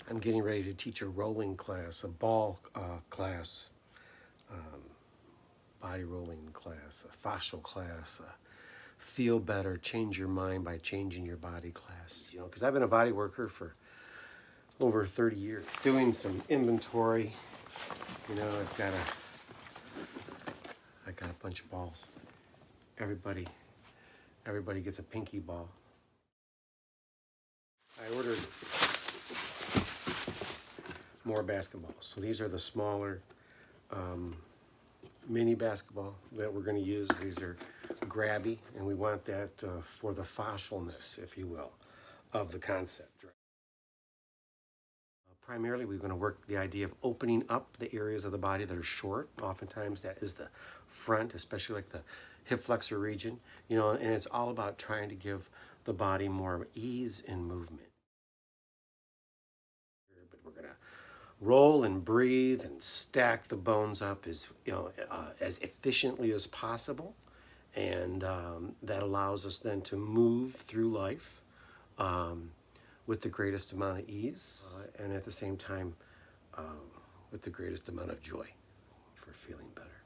I'm getting ready to teach a rolling class, a ball class, body rolling class, a fascial class, a feel better, change your mind by changing your body class. You know, because I've been a body worker for over 30 years, doing some inventory. You know, I got a bunch of balls. Everybody gets a pinky ball. I ordered more basketballs. So these are the smaller mini basketball that we're going to use. These are grabby, and we want that for the fascialness, if you will, of the concept. Primarily, we're going to work the idea of opening up the areas of the body that are short. Oftentimes, that is the front, especially like the hip flexor region. You know, and it's all about trying to give the body more ease in movement. But we're going to roll and breathe and stack the bones up as efficiently as possible, and that allows us then to move through life with the greatest amount of ease, and at the same time with the greatest amount of joy for feeling better.